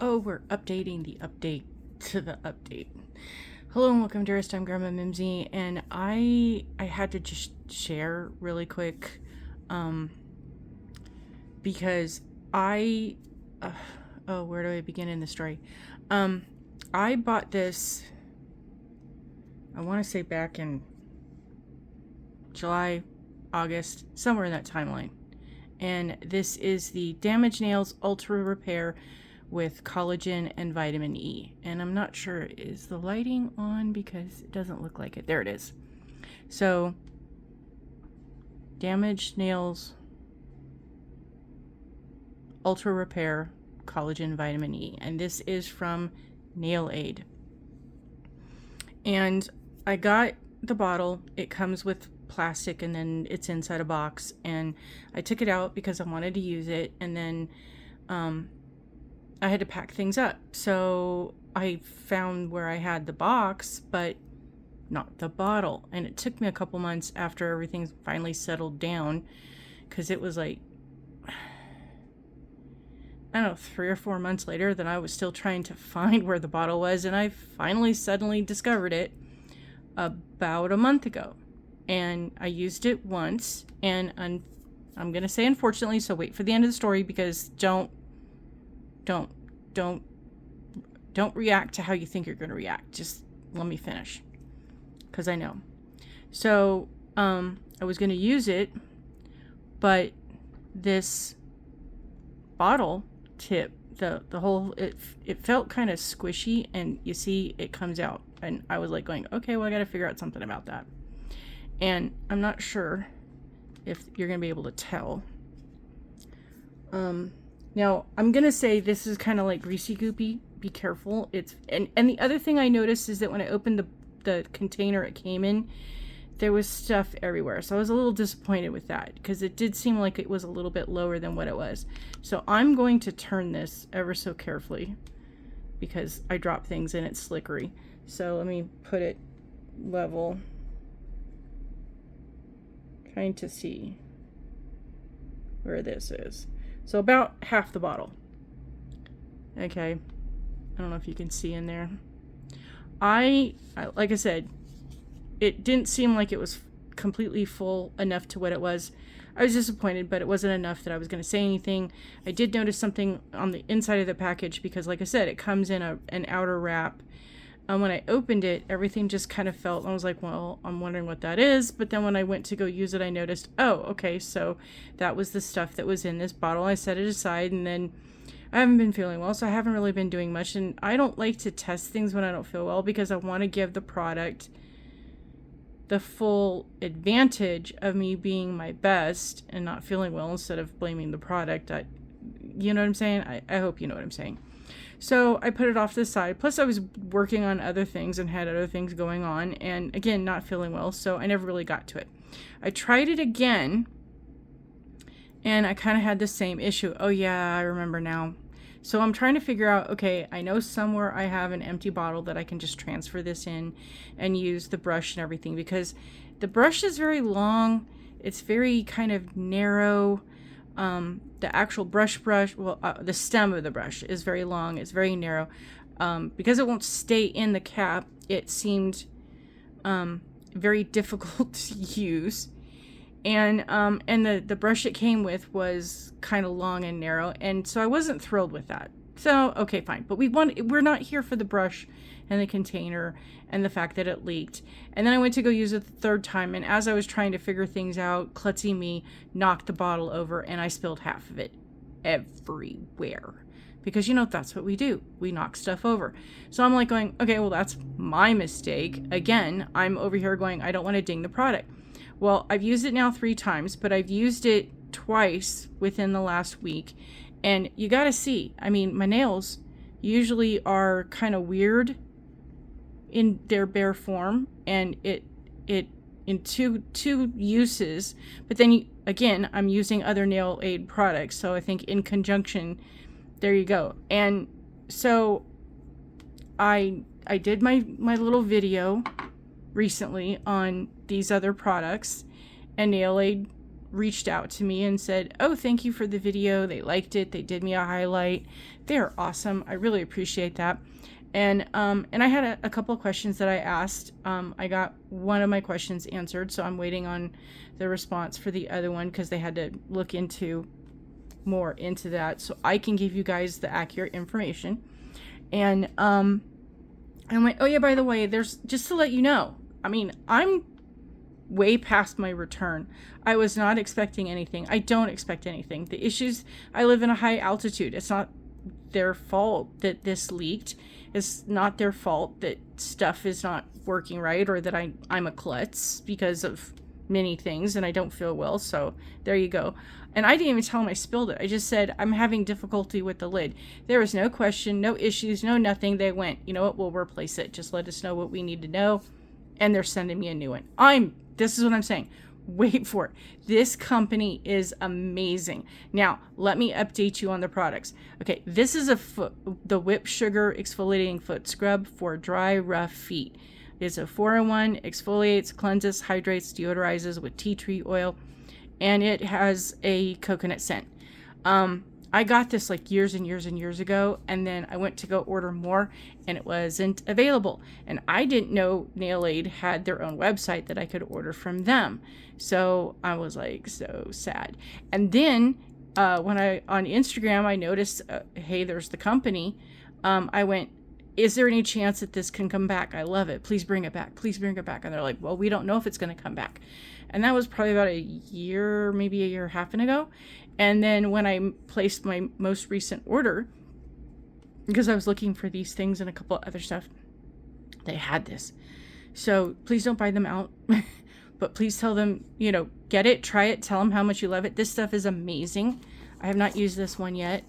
Oh, we're updating the update to the update. Hello and welcome to I'm Grandma Mimsy, and I had to just share really quick, because I, where do I begin in the story? I bought this, I want to say back in July, August, somewhere in that timeline. And this is the Damaged Nails Ultra Repair with collagen and vitamin E. And I'm not sure, is the lighting on? Because it doesn't look like it. There it is. So, Damaged Nails Ultra Repair Collagen Vitamin E. And this is from Nail Aid. And I got the bottle. It comes with plastic and then it's inside a box. And I took it out because I wanted to use it. And then I had to pack things up. So I found where I had the box, but not the bottle. And it took me a couple months after everything finally settled down, because it was like, I don't know, 3 or 4 months later that I was still trying to find where the bottle was. And I finally suddenly discovered it about a month ago. And I used it once. And I'm going to say unfortunately, so wait for the end of the story, because don't react to how you think you're going to react. Just let me finish, because I know. So I was going to use it, but this bottle tip, the whole, it felt kind of squishy, and you see it comes out, and I was like going, okay, well, I got to figure out something about that. And I'm not sure if you're going to be able to tell. Now, I'm going to say this is kind of like greasy goopy. Be careful. And the other thing I noticed is that when I opened the container it came in, there was stuff everywhere. So I was a little disappointed with that, because it did seem like it was a little bit lower than what it was. So I'm going to turn this ever so carefully, because I drop things and it's slickery. So let me put it level, trying to see where this is. So about half the bottle. Okay. I don't know if you can see in there. I like I said, it didn't seem like it was completely full enough to what it was. I was disappointed, but it wasn't enough that I was going to say anything. I did notice something on the inside of the package, because like I said, it comes in an outer wrap. When I opened it, everything just kind of felt, I was like, well, I'm wondering what that is. But then when I went to go use it, I noticed, oh, okay, so that was the stuff that was in this bottle. I set it aside, and then I haven't been feeling well, so I haven't really been doing much. And I don't like to test things when I don't feel well, because I want to give the product the full advantage of me being my best and not feeling well, instead of blaming the product. You know what I'm saying? I hope you know what I'm saying. So I put it off to the side. Plus I was working on other things and had other things going on. And again, not feeling well. So I never really got to it. I tried it again, and I kind of had the same issue. Oh yeah, I remember now. So I'm trying to figure out, okay, I know somewhere I have an empty bottle that I can just transfer this in and use the brush and everything, because the brush is very long. It's very kind of narrow. The actual brush, well, the stem of the brush is very long. It's very narrow. Because it won't stay in the cap, it seemed very difficult to use. And the brush it came with was kind of long and narrow, and so I wasn't thrilled with that. So okay, fine. But we're not here for the brush and the container and the fact that it leaked. And then I went to go use it the third time, and as I was trying to figure things out, klutzy me knocked the bottle over, and I spilled half of it everywhere. Because, that's what we do. We knock stuff over. So I'm like going, okay, well, that's my mistake. Again, I'm over here going, I don't want to ding the product. Well, I've used it now 3 times, but I've used it twice within the last week. And you got to see, I mean, my nails usually are kind of weird in their bare form, and it in two uses, but then again, I'm using other Nail Aid products. So I think in conjunction, there you go. And so I did my little video recently on these other products, and Nail Aid reached out to me and said, oh, thank you for the video. They liked it. They did me a highlight. They're awesome. I really appreciate that. And I had a couple of questions that I asked. I got one of my questions answered, so I'm waiting on the response for the other one because they had to look into more into that so I can give you guys the accurate information. And I went, oh yeah, by the way, there's, just to let you know, I mean, I'm way past my return. I was not expecting anything. I don't expect anything. The issues, I live in a high altitude. It's not their fault that this leaked. It's not their fault that stuff is not working right, or that I'm a klutz because of many things and I don't feel well. So there you go. And I didn't even tell them I spilled it. I just said, I'm having difficulty with the lid. There was no question, no issues, no nothing. They went, you know what, we'll replace it. Just let us know what we need to know. And they're sending me a new one. This is what I'm saying. Wait for it. This company is amazing. Now, let me update you on the products. Okay, this is the Whip Sugar Exfoliating Foot Scrub for dry, rough feet. It's a 4-in-1, exfoliates, cleanses, hydrates, deodorizes with tea tree oil, and it has a coconut scent. I got this like years and years and years ago, and then I went to go order more, and it wasn't available. And I didn't know Nail Aid had their own website that I could order from them. So I was like so sad. And then when on Instagram, I noticed, hey, there's the company. I went, is there any chance that this can come back? I love it. Please bring it back. Please bring it back. And they're like, well, we don't know if it's going to come back. And that was probably about a year, maybe a year and a half ago. And then when I placed my most recent order, because I was looking for these things and a couple of other stuff, they had this. So please don't buy them out. But please tell them, you know, get it, try it, tell them how much you love it. This stuff is amazing. I have not used this one yet.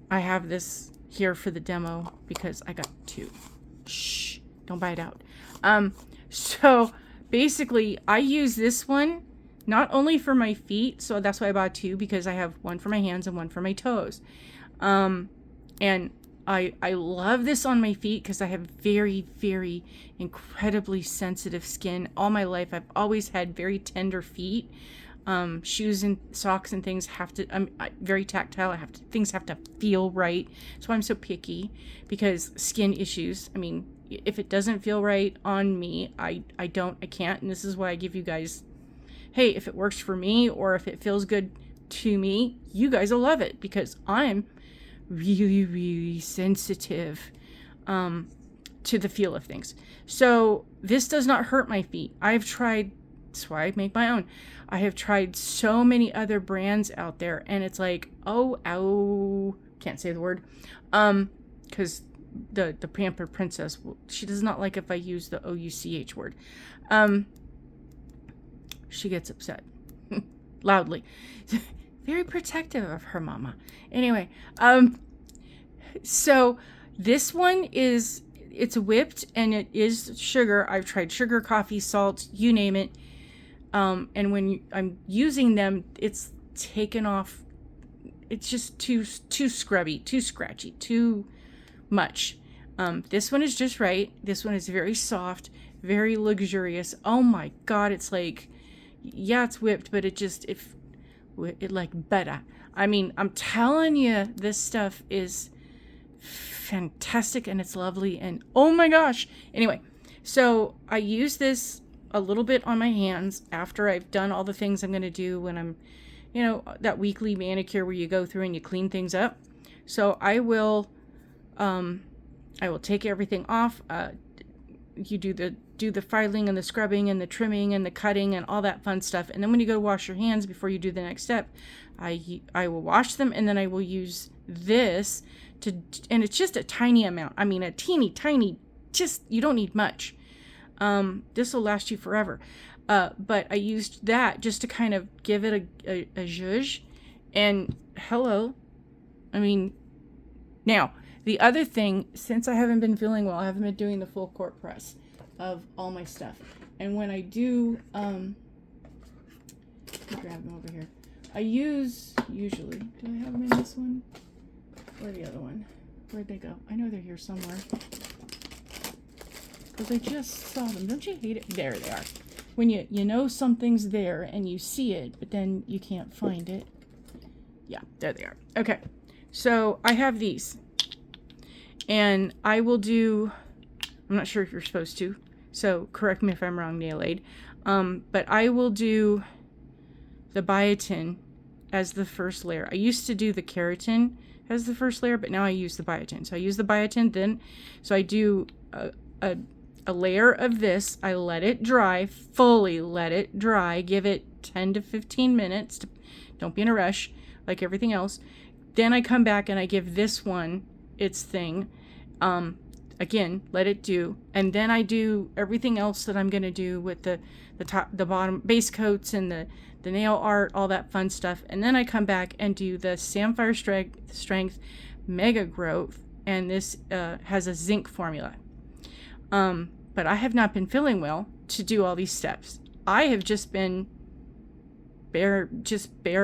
I have this here for the demo because I got 2. Shh, don't buy it out. So basically I use this one not only for my feet, so that's why I bought 2, because I have one for my hands and one for my toes. And I love this on my feet because I have very, very incredibly sensitive skin. All my life, I've always had very tender feet. Shoes and socks and things have to, I'm very tactile. Things have to feel right. That's why I'm so picky, because skin issues. I mean, if it doesn't feel right on me, I can't. And this is why I give you guys, hey, if it works for me or if it feels good to me, you guys will love it, because I'm really, really sensitive to the feel of things. So this does not hurt my feet. I've tried, that's why I make my own. I have tried so many other brands out there, and it's like, oh, can't say the word, because the Pampered Princess, she does not like if I use the OUCH word. She gets upset loudly. Very protective of her mama. Anyway, so this one it's whipped and it is sugar. I've tried sugar, coffee, salt, you name it. And when I'm using them, it's taken off. It's just too scrubby, too scratchy, too much. This one is just right. This one is very soft, very luxurious. Oh my God. It's like, yeah, it's whipped, but it like better. I mean, I'm telling you, this stuff is fantastic and it's lovely, and oh my gosh. Anyway, so I use this a little bit on my hands after I've done all the things I'm going to do when I'm, you know, that weekly manicure where you go through and you clean things up. So I will take everything off. You do the filing and the scrubbing and the trimming and the cutting and all that fun stuff. And then when you go to wash your hands before you do the next step, I will wash them, and then I will use this and it's just a tiny amount. I mean, a teeny tiny, just, you don't need much. This will last you forever. But I used that just to kind of give it a zhuzh, and hello. I mean, now the other thing, since I haven't been feeling well, I haven't been doing the full court press of all my stuff. And when I do, let me grab them over here. I use, usually, do I have them in this one? Or the other one? Where'd they go? I know they're here somewhere. Because I just saw them. Don't you hate it? There they are. when you know something's there and you see it, but then you can't find it. Yeah, there they are. Okay, so I have these, and I will do, I'm not sure if you're supposed to, so correct me if I'm wrong, Nail Aid, but I will do the biotin as the first layer. I used to do the keratin as the first layer, but now I use the biotin. So I use the biotin then, so I do a layer of this. I let it dry, fully let it dry, give it 10 to 15 minutes. Don't be in a rush like everything else. Then I come back and I give this one its thing. Again, let it do. And then I do everything else that I'm going to do with the top, the bottom base coats and the nail art, all that fun stuff. And then I come back and do the Sapphire Strength Mega Growth. And this has a zinc formula. But I have not been feeling well to do all these steps. I have just been bare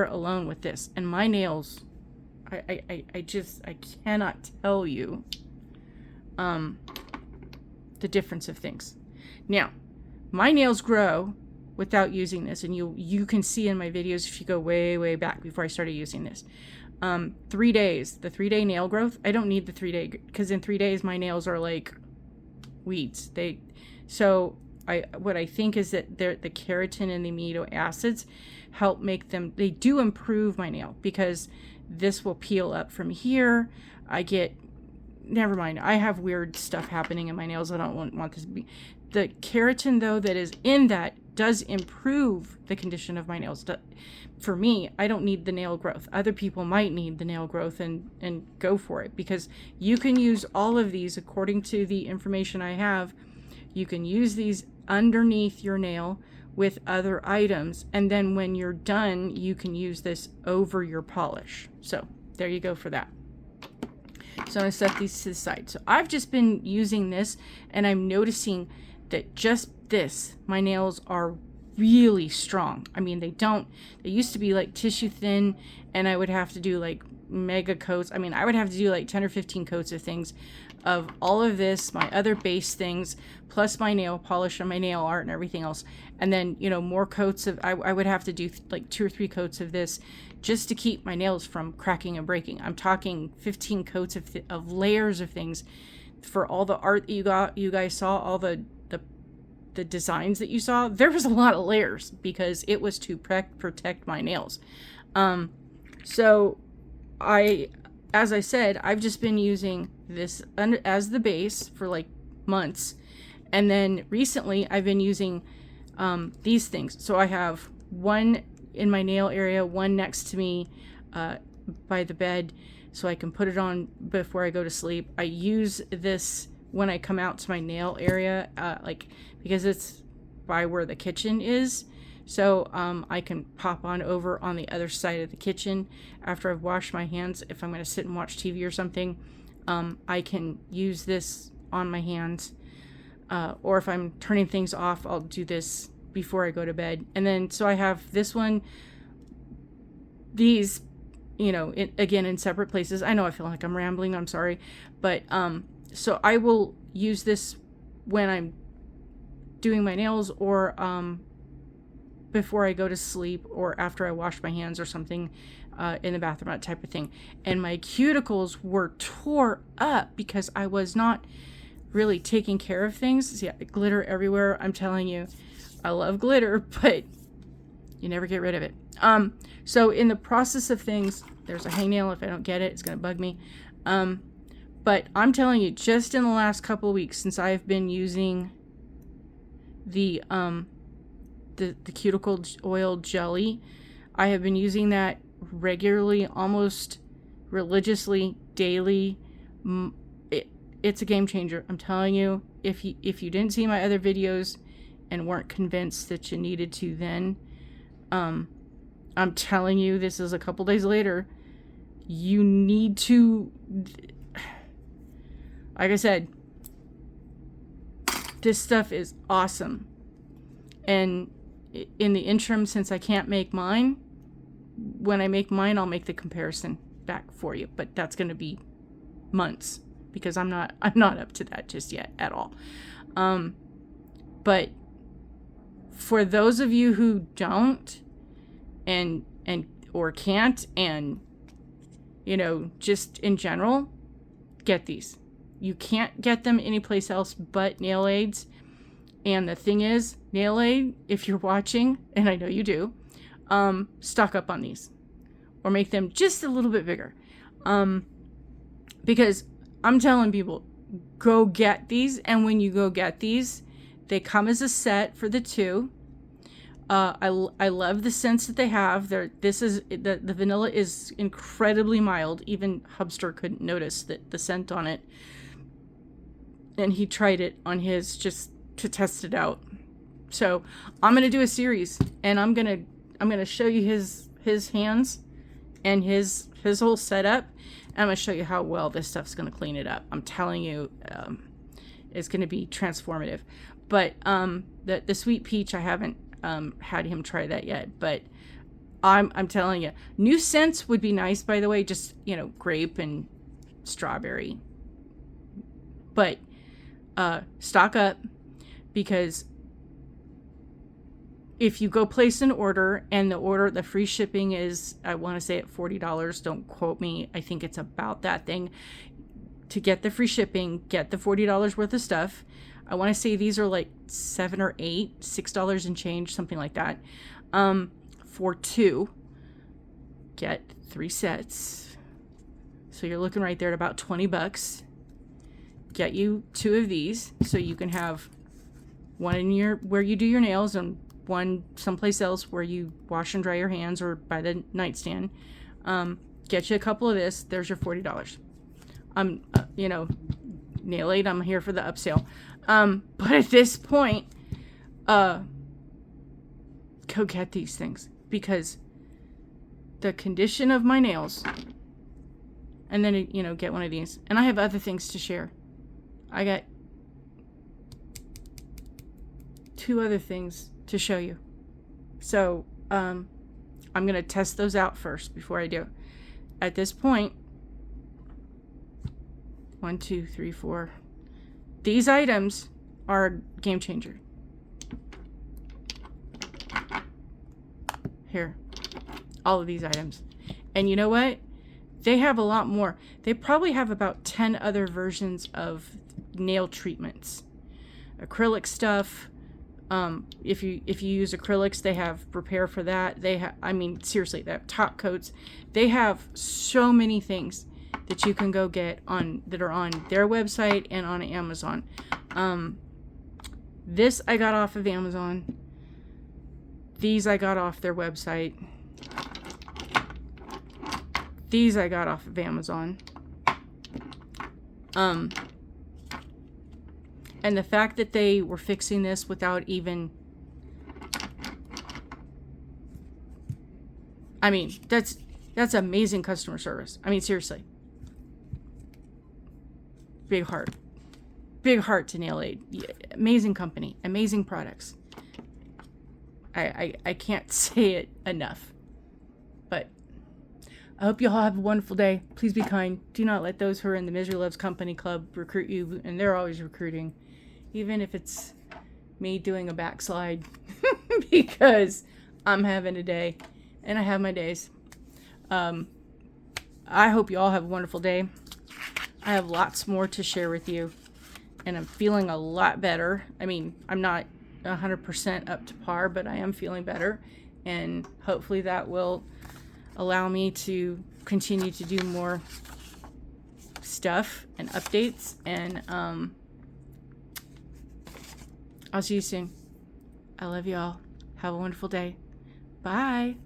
alone with this. And my nails, I cannot tell you the difference of things. Now, my nails grow without using this, and you can see in my videos if you go way back before I started using this. 3 days, the 3-day nail growth, I don't need the 3-day, because in 3 days my nails are like weeds. What I think is that the keratin and the amino acids help make them, they do improve my nail, because this will peel up from here. Never mind, I have weird stuff happening in my nails. I don't want this to be. The keratin, though, that is in that does improve the condition of my nails. For me, I don't need the nail growth. Other people might need the nail growth and go for it, because you can use all of these according to the information I have. You can use these underneath your nail with other items, and then when you're done, you can use this over your polish. So there you go for that. So I'm going to set these to the side. So I've just been using this, and I'm noticing that just this, my nails are really strong. I mean, they used to be like tissue thin, and I would have to do like mega coats. I mean, I would have to do like 10 or 15 coats of things, of all of this, my other base things, plus my nail polish and my nail art and everything else. And then, more coats of, I would have to do like 2 or 3 coats of this just to keep my nails from cracking and breaking. I'm talking 15 coats of layers of things for all the art that you guys saw, all the designs that you saw. There was a lot of layers because it was to protect my nails. So as I said, I've just been using this as the base for like months. And then recently I've been using these things. So I have one in my nail area, one next to me by the bed, so I can put it on before I go to sleep. I use this when I come out to my nail area, because it's by where the kitchen is. So I can pop on over on the other side of the kitchen after I've washed my hands. If I'm going to sit and watch TV or something, I can use this on my hands. Or if I'm turning things off, I'll do this before I go to bed. And then, so I have this one, these, again, in separate places. I know I feel like I'm rambling, I'm sorry. But, so I will use this when I'm doing my nails, or before I go to sleep, or after I wash my hands or something in the bathroom, that type of thing. And my cuticles were tore up because I was not really taking care of things. Yeah, glitter everywhere. I'm telling you, I love glitter, but you never get rid of it. So in the process of things, there's a hangnail. If I don't get it, it's going to bug me. But I'm telling you, just in the last couple of weeks, since I've been using the cuticle oil jelly, I have been using that regularly, almost religiously, daily. It's a game changer. I'm telling you, if you didn't see my other videos and weren't convinced that you needed to then, I'm telling you, this is a couple days later, you need to, like I said, this stuff is awesome. And in the interim, since I can't make mine, when I make mine, I'll make the comparison back for you. But that's going to be months, because I'm not up to that just yet at all. But for those of you who don't and or can't, and you know, just in general, get these. You can't get them anyplace else but Nail Aids. And the thing is, Nail Aid, if you're watching, and I know you do, stock up on these or make them just a little bit bigger. Because I'm telling people, go get these. And when you go get these, they come as a set for the 2. I love the scents that they have. The vanilla is incredibly mild. Even Hubster couldn't notice the scent on it. And he tried it on his just to test it out. So I'm gonna do a series, and I'm gonna show you his hands and his whole setup. And I'm gonna show you how well this stuff's gonna clean it up. I'm telling you, it's gonna be transformative. But the sweet peach, I haven't had him try that yet. But I'm telling you, new scents would be nice. By the way, just, you know, grape and strawberry. But stock up, because if you go place an order and the free shipping is, I want to say at $40, don't quote me, I think it's about that thing. To get the free shipping, get the $40 worth of stuff. I want to say these are like $7 or $6 and change, something like that. For 2, get 3 sets. So you're looking right there at about $20. Get you 2 of these so you can have one in where you do your nails and one someplace else where you wash and dry your hands or by the nightstand. Get you a couple of this. There's your $40. You know, Nail Aid, I'm here for the upsale. But at this point, go get these things, because the condition of my nails, and then, you know, get one of these. And I have other things to share. I got 2 other things to show you. So, I'm going to test those out first before I do. At this point, 1, 2, 3, 4. These items are a game changer. Here. All of these items. And you know what? They have a lot more. They probably have about 10 other versions of nail treatments. Acrylic stuff. If you use acrylics, they have repair for that. They have, I mean, seriously, they have top coats. They have so many things that you can go get that are on their website and on Amazon. This I got off of Amazon. These I got off their website. These I got off of Amazon. And the fact that they were fixing this without even... I mean, that's amazing customer service. I mean, seriously. Big heart. Big heart to Nail Aid. Amazing company. Amazing products. I can't say it enough. But I hope you all have a wonderful day. Please be kind. Do not let those who are in the Misery Loves Company Club recruit you. And they're always recruiting. Even if it's me doing a backslide. Because I'm having a day. And I have my days. I hope you all have a wonderful day. I have lots more to share with you. And I'm feeling a lot better. I mean, I'm not 100% up to par, but I am feeling better. And hopefully that will allow me to continue to do more stuff and updates. And I'll see you soon. I love you all. Have a wonderful day. Bye.